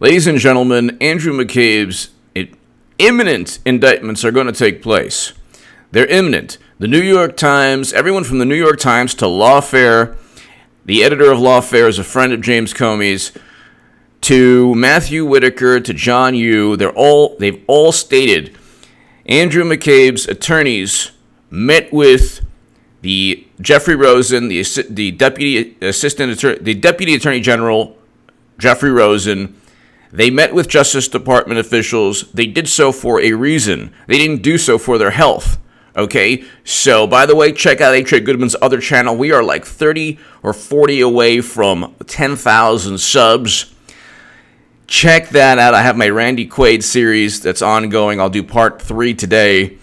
Ladies and gentlemen, Andrew McCabe's imminent indictments are going to take place. They're imminent. The New York Times, everyone from the New York Times to Lawfare, the editor of Lawfare is a friend of James Comey's, to Matthew Whitaker, to John Yoo, they've all stated Andrew McCabe's attorneys met with the Jeffrey Rosen, the deputy attorney general, Jeffrey Rosen. They met with Justice Department officials. They did so for a reason. They didn't do so for their health. Okay? So, by the way, check out H.A. Goodman's other channel. We are like 30 or 40 away from 10,000 subs. Check that out. I have my Randy Quaid series that's ongoing. I'll do part 3 today.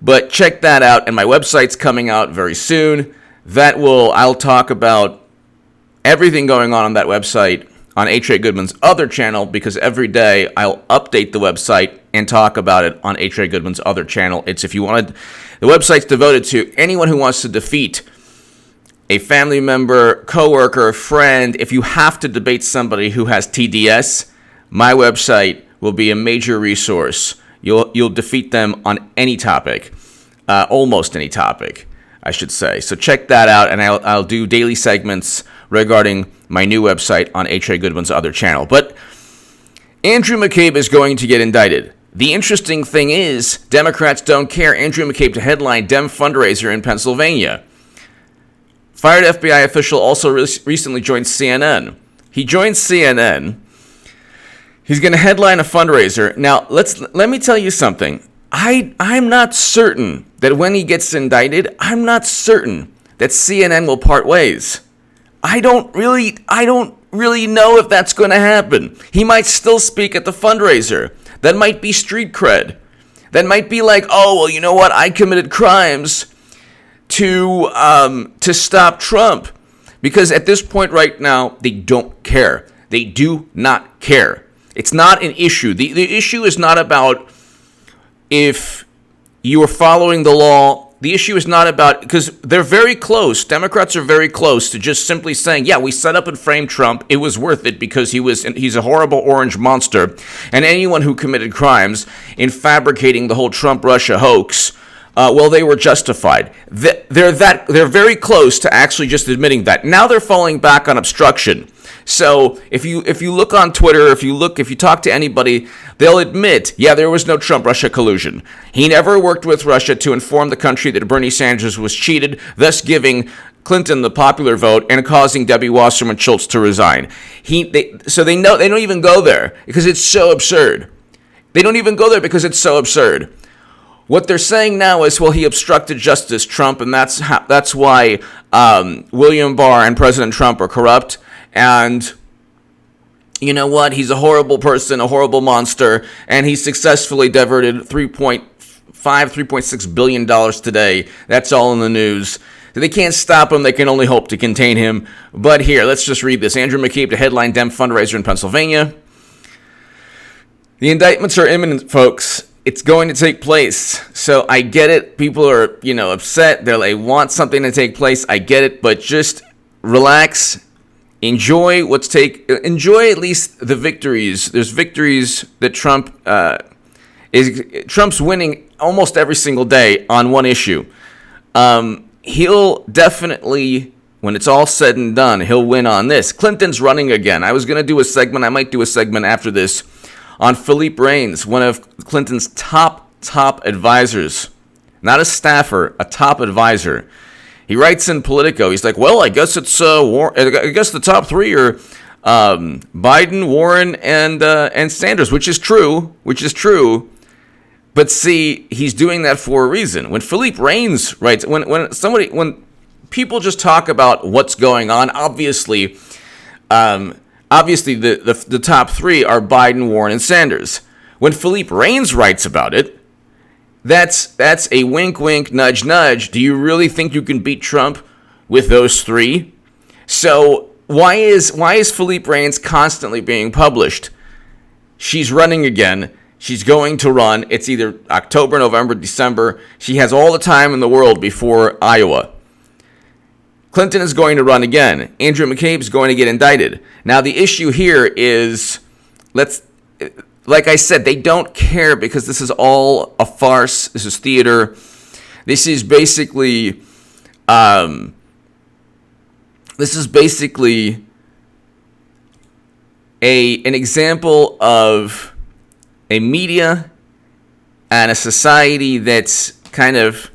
But check that out. And my website's coming out very soon. I'll talk about everything going on that website on H.A. Goodman's other channel, because every day I'll update the website and talk about it on H.A. Goodman's other channel. The website's devoted to anyone who wants to defeat a family member, coworker, friend. If you have to debate somebody who has TDS, my website will be a major resource. You'll defeat them on any topic, almost any topic, I should say. So check that out, and I'll do daily segments regarding my new website on H.A. Goodman's other channel. But Andrew McCabe is going to get indicted. The interesting thing is, Democrats don't care. Andrew McCabe to headline Dem fundraiser in Pennsylvania. Fired FBI official also recently joined CNN. He joined CNN. He's going to headline a fundraiser. Now, let me tell you something. I'm not certain that when he gets indicted, I'm not certain that CNN will part ways. I don't really know if that's going to happen. He might still speak at the fundraiser. That might be street cred. That might be like, oh, well, you know what? I committed crimes to stop Trump. Because at this point right now, they don't care. They do not care. It's not an issue. The issue is not about if you are following the law. The issue is not about, because they're very close. Democrats are very close to just simply saying, yeah, we set up and framed Trump. It was worth it because he's a horrible orange monster. And anyone who committed crimes in fabricating the whole Trump-Russia hoax, well, they were justified. They're very close to actually just admitting that. Now they're falling back on obstruction. So if you look on Twitter, if you talk to anybody, they'll admit, yeah, there was no Trump-Russia collusion. He never worked with Russia to inform the country that Bernie Sanders was cheated, thus giving Clinton the popular vote and causing Debbie Wasserman Schultz to resign. So they know they don't even go there because it's so absurd. They don't even go there because it's so absurd. What they're saying now is, well, he obstructed Justice Trump, and that's why William Barr and President Trump are corrupt. And you know what? He's a horrible person, a horrible monster, and he successfully diverted $3.6 billion today. That's all in the news. They can't stop him. They can only hope to contain him. But here, let's just read this. Andrew McCabe to headline Dem fundraiser in Pennsylvania. The indictments are imminent, folks. It's going to take place. So I get it. People are, upset. They want something to take place. I get it. But just relax. Enjoy at least the victories. There's victories that Trump's winning almost every single day on one issue. He'll definitely, when it's all said and done, he'll win on this. Clinton's running again. I was going to do a segment. I might do a segment after this on Philippe Reines, one of Clinton's top advisors. Not a staffer, a top advisor. He writes in Politico, he's like, well, I guess it's I guess the top 3 are Biden, Warren, and Sanders, which is true. But see, he's doing that for a reason. When Philippe Reines writes, when people just talk about what's going on, obviously the top 3 are Biden, Warren, and Sanders. When Philippe Reines writes about it, that's a wink, wink, nudge, nudge. Do you really think you can beat Trump with those 3? So why is Philippe Reines constantly being published? She's running again. She's going to run. It's either October, November, December. She has all the time in the world before Iowa. Clinton is going to run again. Andrew McCabe is going to get indicted. Now, the issue here is let's, like I said, they don't care because this is all a farce. This is theater. This is basically, an example of a media and a society that's kind of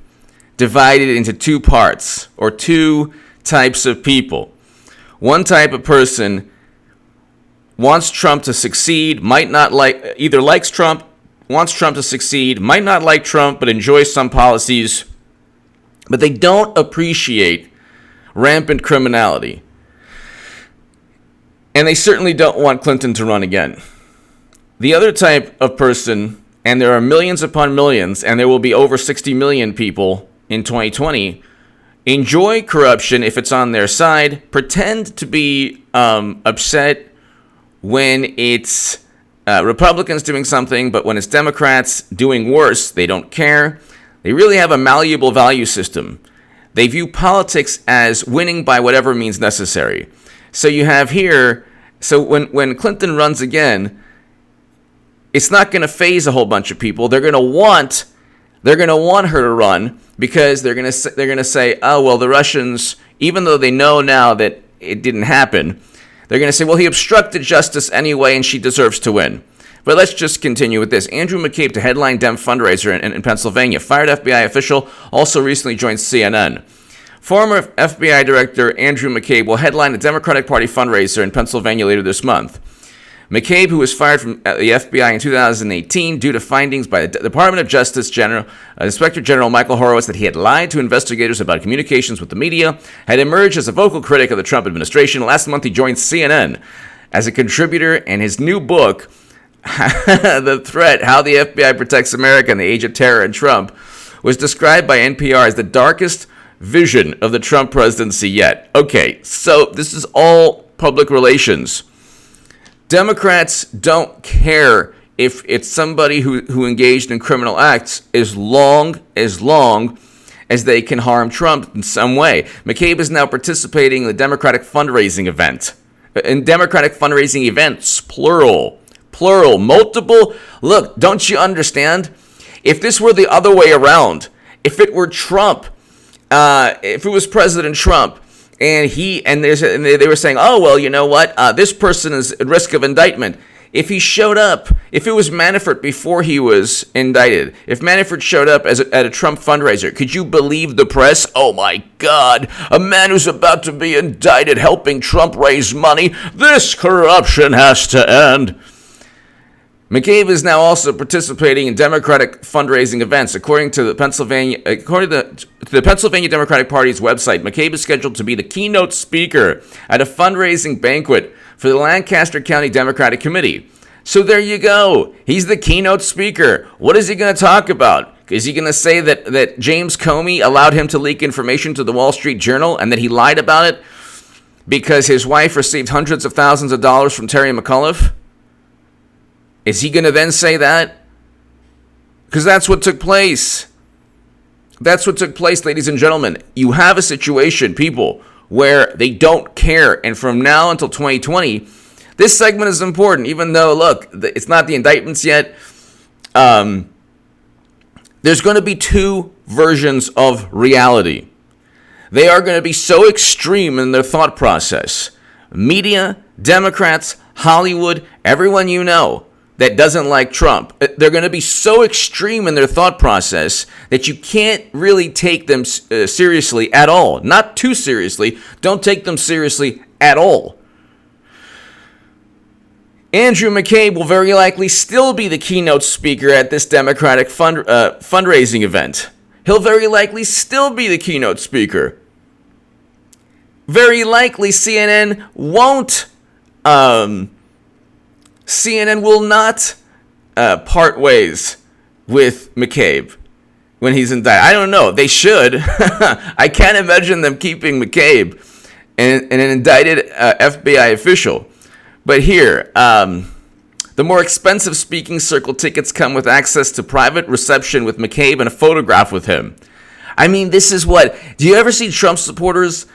divided into two parts or two types of people. One type of person wants Trump to succeed, either likes Trump, wants Trump to succeed, might not like Trump, but enjoys some policies, but they don't appreciate rampant criminality. And they certainly don't want Clinton to run again. The other type of person, and there are millions upon millions, and there will be over 60 million people in 2020, enjoy corruption if it's on their side, pretend to be upset when it's Republicans doing something, but when it's Democrats doing worse, they don't care. They really have a malleable value system. They view politics as winning by whatever means necessary. So you have here, so when Clinton runs again, it's not going to faze a whole bunch of people. They're going to want her to run because they're going to say, oh well, the Russians, even though they know now that it didn't happen, they're going to say, well, he obstructed justice anyway, and she deserves to win. But let's just continue with this. Andrew McCabe, to headline Dem fundraiser in Pennsylvania, fired FBI official, also recently joined CNN. Former FBI Director Andrew McCabe will headline a Democratic Party fundraiser in Pennsylvania later this month. McCabe, who was fired from the FBI in 2018 due to findings by the Department of Justice Inspector General Michael Horowitz that he had lied to investigators about communications with the media, had emerged as a vocal critic of the Trump administration. Last month, he joined CNN as a contributor, and his new book, The Threat: How the FBI Protects America in the Age of Terror and Trump, was described by NPR as the darkest vision of the Trump presidency yet. Okay, so this is all public relations. Democrats don't care if it's somebody who engaged in criminal acts as long as they can harm Trump in some way. McCabe is now participating in the Democratic fundraising event. In Democratic fundraising events, plural, multiple. Look, don't you understand? If this were the other way around, if it were Trump, if it was President Trump, and they were saying, oh, well, you know what? This person is at risk of indictment. If he showed up, if it was Manafort before he was indicted, if Manafort showed up at a Trump fundraiser, could you believe the press? Oh, my God, a man who's about to be indicted helping Trump raise money. This corruption has to end. McCabe is now also participating in Democratic fundraising events. According to the Pennsylvania Democratic Party's website, McCabe is scheduled to be the keynote speaker at a fundraising banquet for the Lancaster County Democratic Committee. So there you go. He's the keynote speaker. What is he going to talk about? Is he going to say that James Comey allowed him to leak information to the Wall Street Journal and that he lied about it because his wife received hundreds of thousands of dollars from Terry McAuliffe? Is he going to then say that? Because that's what took place. That's what took place, ladies and gentlemen. You have a situation, people, where they don't care. And from now until 2020, this segment is important, even though, look, it's not the indictments yet. There's going to be two versions of reality. They are going to be so extreme in their thought process. Media, Democrats, Hollywood, everyone you know that doesn't like Trump, they're going to be so extreme in their thought process that you can't really take them seriously at all. Not too seriously. Don't take them seriously at all. Andrew McCabe will very likely still be the keynote speaker at this Democratic fundraising event. He'll very likely still be the keynote speaker. Very likely CNN will not part ways with McCabe when he's indicted. I don't know. They should. I can't imagine them keeping McCabe and an indicted FBI official. But here, the more expensive speaking circle tickets come with access to private reception with McCabe and a photograph with him. I mean, this is what. Do you ever see Trump supporters?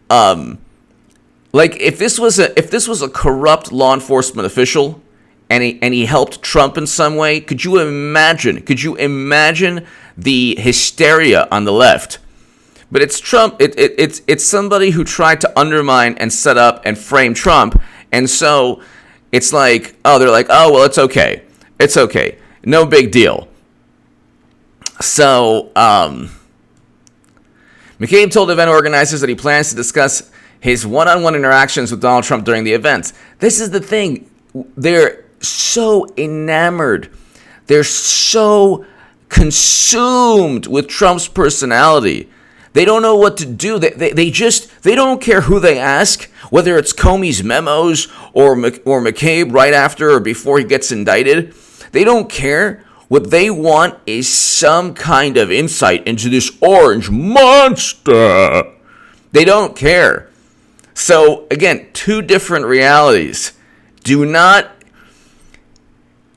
Like if this was a corrupt law enforcement official, and he helped Trump in some way, could you imagine the hysteria on the left? But it's Trump. It's somebody who tried to undermine and set up and frame Trump, and so it's like, they're like, well, it's okay, no big deal. So McCabe told event organizers that he plans to discuss his one-on-one interactions with Donald Trump during the events. This is the thing. They're so enamored. They're so consumed with Trump's personality. They don't know what to do. They don't care who they ask, whether it's Comey's memos or McCabe right after or before he gets indicted. They don't care. What they want is some kind of insight into this orange monster. They don't care. So, again, two different realities.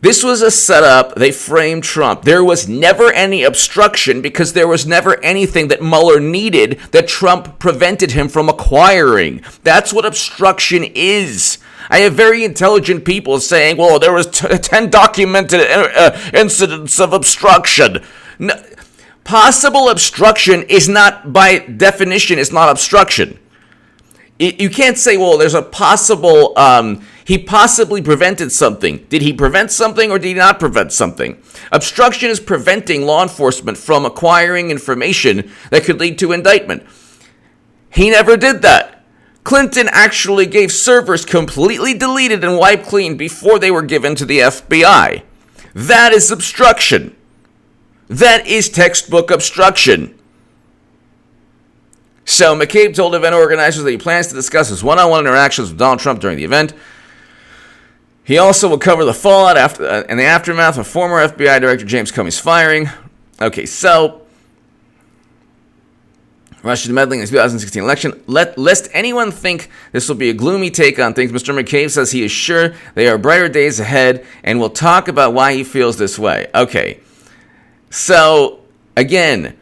This was a setup. They framed Trump. There was never any obstruction because there was never anything that Mueller needed that Trump prevented him from acquiring. That's what obstruction is. I have very intelligent people saying, well, there was 10 documented incidents of obstruction. No, possible obstruction is not, by definition, it's not obstruction. You can't say, well, there's a possible, he possibly prevented something. Did he prevent something or did he not prevent something? Obstruction is preventing law enforcement from acquiring information that could lead to indictment. He never did that. Clinton actually gave servers completely deleted and wiped clean before they were given to the FBI. That is obstruction. That is textbook obstruction. So McCabe told event organizers that he plans to discuss his one-on-one interactions with Donald Trump during the event. He also will cover the fallout and the aftermath of former FBI Director James Comey's firing. Okay, so Russian meddling in the 2016 election. Lest anyone think this will be a gloomy take on things, Mr. McCabe says he is sure there are brighter days ahead and will talk about why he feels this way. Okay, so again,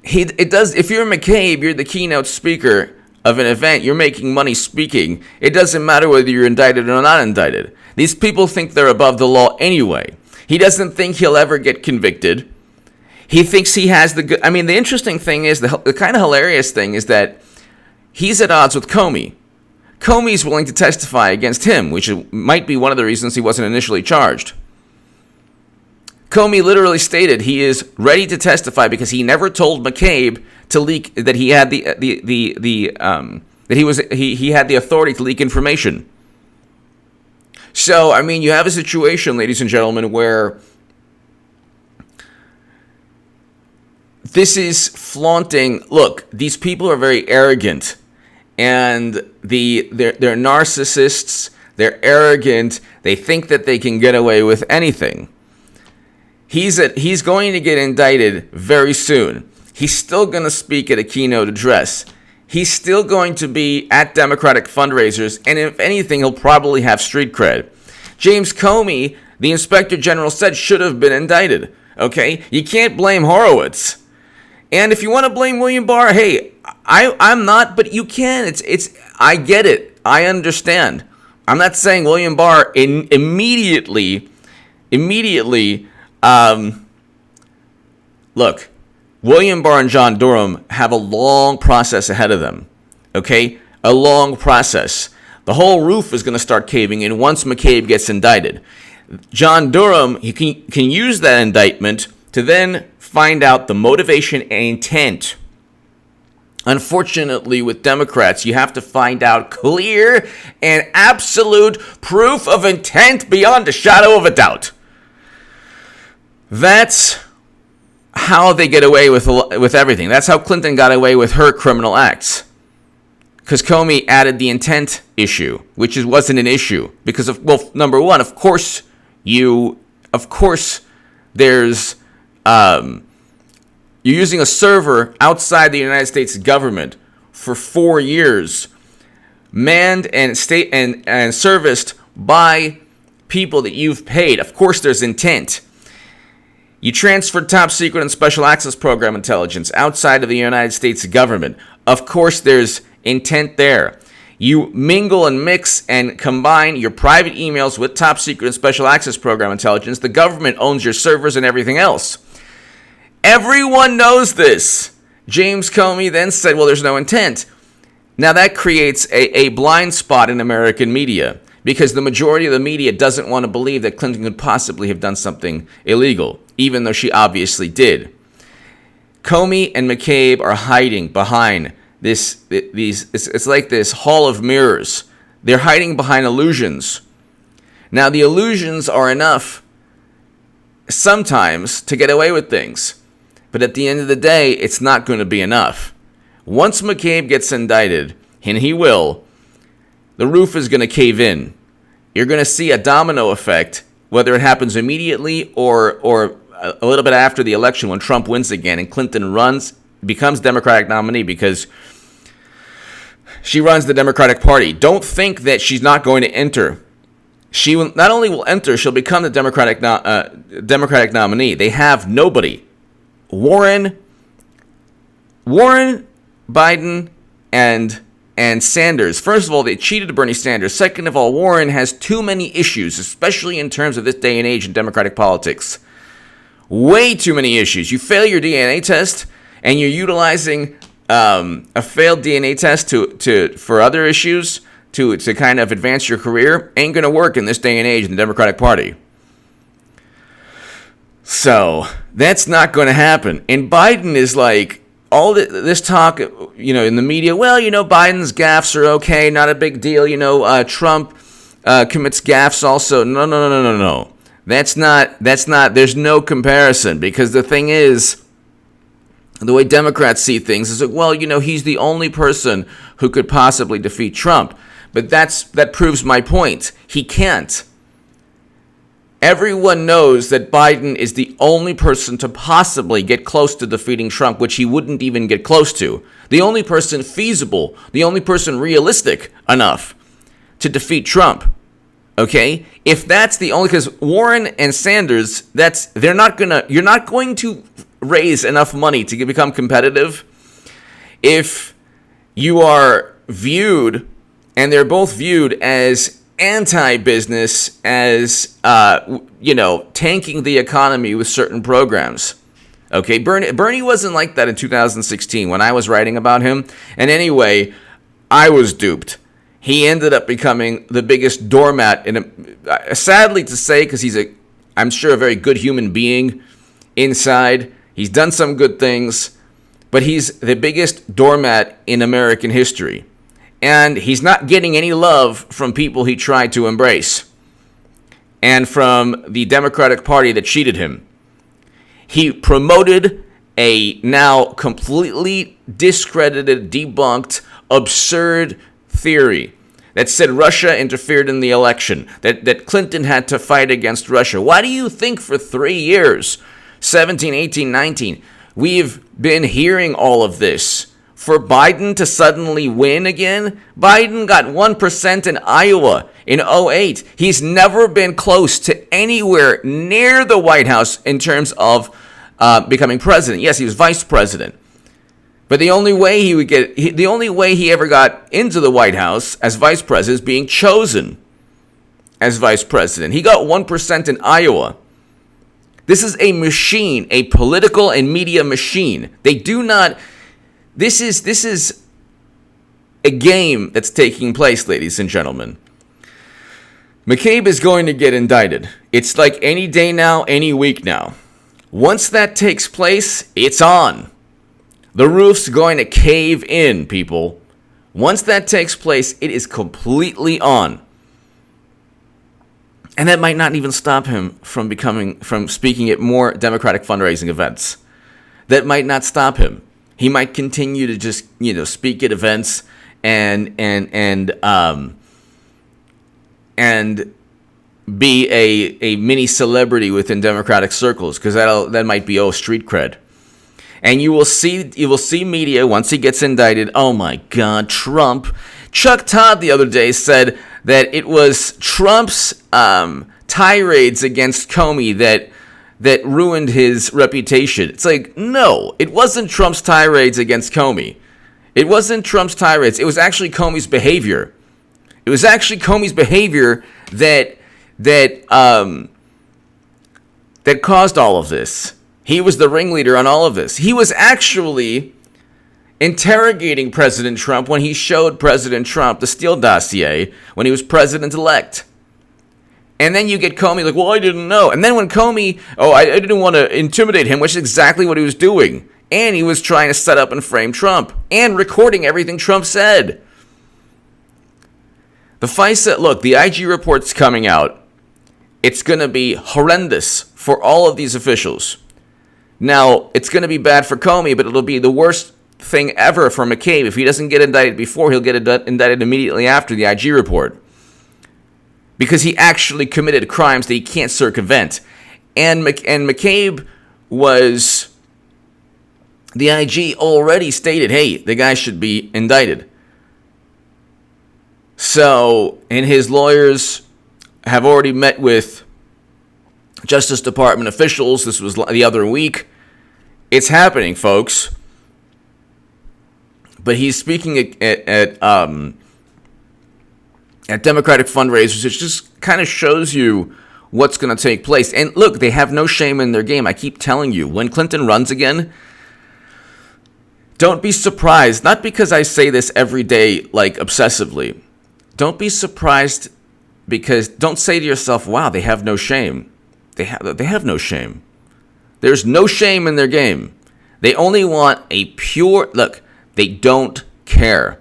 if you're McCabe, you're the keynote speaker of an event, you're making money speaking. It doesn't matter whether you're indicted or not indicted. These people think they're above the law anyway. He doesn't think he'll ever get convicted. He thinks he has the good. I mean, the interesting thing is, the kind of hilarious thing is that he's at odds with Comey. Comey's willing to testify against him, which might be one of the reasons he wasn't initially charged. Comey literally stated he is ready to testify because he never told McCabe to leak that he had he had the authority to leak information. So, I mean, you have a situation, ladies and gentlemen, where this is flaunting. Look, these people are very arrogant, and they're narcissists. They're arrogant. They think that they can get away with anything. He's going to get indicted very soon. He's still going to speak at a keynote address. He's still going to be at Democratic fundraisers, and if anything, he'll probably have street cred. James Comey, the Inspector General said, should have been indicted. Okay? You can't blame Horowitz. And if you want to blame William Barr, hey, I'm not, but you can. I get it. I understand. I'm not saying William Barr immediately. Look, William Barr and John Durham have a long process ahead of them, okay? A long process. The whole roof is going to start caving in once McCabe gets indicted. John Durham, he can use that indictment to then find out the motivation and intent. Unfortunately, with Democrats, you have to find out clear and absolute proof of intent beyond a shadow of a doubt. That's how they get away with everything. That's how Clinton got away with her criminal acts. Because Comey added the intent issue, which wasn't an issue. Because number one, there's you're using a server outside the United States government for 4 years, manned and serviced by people that you've paid. Of course, there's intent. You transferred top secret and special access program intelligence outside of the United States government. Of course, there's intent there. You mingle and mix and combine your private emails with top secret and special access program intelligence. The government owns your servers and everything else. Everyone knows this. James Comey then said, well, there's no intent. Now that creates a blind spot in American media because the majority of the media doesn't want to believe that Clinton could possibly have done something illegal, even though she obviously did. Comey and McCabe are hiding behind it's like this hall of mirrors. They're hiding behind illusions. Now, the illusions are enough sometimes to get away with things. But at the end of the day, it's not going to be enough. Once McCabe gets indicted, and he will, the roof is going to cave in. You're going to see a domino effect, whether it happens immediately or a little bit after the election when Trump wins again and Clinton becomes Democratic nominee because she runs the Democratic Party. Don't think that she's not going to enter. She will, not only will enter, she'll become the Democratic nominee. They have nobody. Warren, Biden, and Sanders. First of all, they cheated Bernie Sanders. Second of all, Warren has too many issues, especially in terms of this day and age in Democratic politics. Way too many issues. You fail your DNA test, and you're utilizing a failed DNA test for other issues to kind of advance your career. Ain't gonna work in this day and age in the Democratic Party. So that's not going to happen. And Biden is like, all this talk, in the media, well, Biden's gaffes are okay, not a big deal. Trump commits gaffes also. No. That's not, there's no comparison because the thing is, the way Democrats see things is like, well, he's the only person who could possibly defeat Trump. But that proves my point. He can't. Everyone knows that Biden is the only person to possibly get close to defeating Trump, which he wouldn't even get close to. The only person feasible, the only person realistic enough to defeat Trump. Okay? If that's the only, because Warren and Sanders, you're not going to raise enough money to become competitive if you are viewed, and they're both viewed as anti-business, as tanking the economy with certain programs. Okay, Bernie wasn't like that in 2016 when I was writing about him. And anyway, I was duped. He ended up becoming the biggest doormat sadly to say, because I'm sure a very good human being inside. He's done some good things, but he's the biggest doormat in American history. And he's not getting any love from people he tried to embrace and from the Democratic Party that cheated him. He promoted a now completely discredited, debunked, absurd theory that said Russia interfered in the election, that Clinton had to fight against Russia. Why do you think for 3 years, 17, 18, 19, we've been hearing all of this? For Biden to suddenly win again? Biden got 1% in Iowa in 2008. He's never been close to anywhere near the White House in terms of becoming president. Yes, he was vice president. But the only way he ever got into the White House as vice president is being chosen as vice president. He got 1% in Iowa. This is a machine, a political and media machine. They do not... This is a game that's taking place, ladies and gentlemen. McCabe is going to get indicted. It's like any day now, any week now. Once that takes place, it's on. The roof's going to cave in, people. Once that takes place, it is completely on. And that might not even stop him from speaking at more Democratic fundraising events. That might not stop him. He might continue to just, speak at events and be a mini celebrity within Democratic circles, because that might be street cred. And you will see media once he gets indicted. Oh my God, Trump! Chuck Todd the other day said that it was Trump's tirades against Comey that ruined his reputation. It's like, no, it wasn't Trump's tirades against Comey. It wasn't Trump's tirades. It was actually Comey's behavior. It was actually Comey's behavior that caused all of this. He was the ringleader on all of this. He was actually interrogating President Trump when he showed President Trump the Steele dossier when he was president-elect. And then you get Comey like, well, I didn't know. And then when Comey, I didn't want to intimidate him, which is exactly what he was doing. And he was trying to set up and frame Trump and recording everything Trump said. The FISA, look, the IG report's coming out. It's going to be horrendous for all of these officials. Now, it's going to be bad for Comey, but it'll be the worst thing ever for McCabe. If he doesn't get indicted before, he'll get indicted immediately after the IG report. Because he actually committed crimes that he can't circumvent. And McCabe was... The IG already stated, hey, the guy should be indicted. So, and his lawyers have already met with Justice Department officials. This was the other week. It's happening, folks. But he's speaking at Democratic fundraisers, which just kind of shows you what's going to take place. And look, they have no shame in their game. I keep telling you, when Clinton runs again, don't be surprised. Not because I say this every day, like obsessively. Don't be surprised because don't say to yourself, wow, they have no shame. They have no shame. There's no shame in their game. They only want a pure, look, they don't care.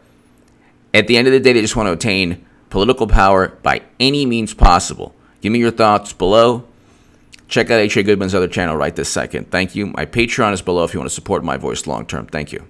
At the end of the day, they just want to attain political power by any means possible. Give me your thoughts below. Check out H.A. Goodman's other channel right this second. Thank you. My Patreon is below if you want to support my voice long term. Thank you.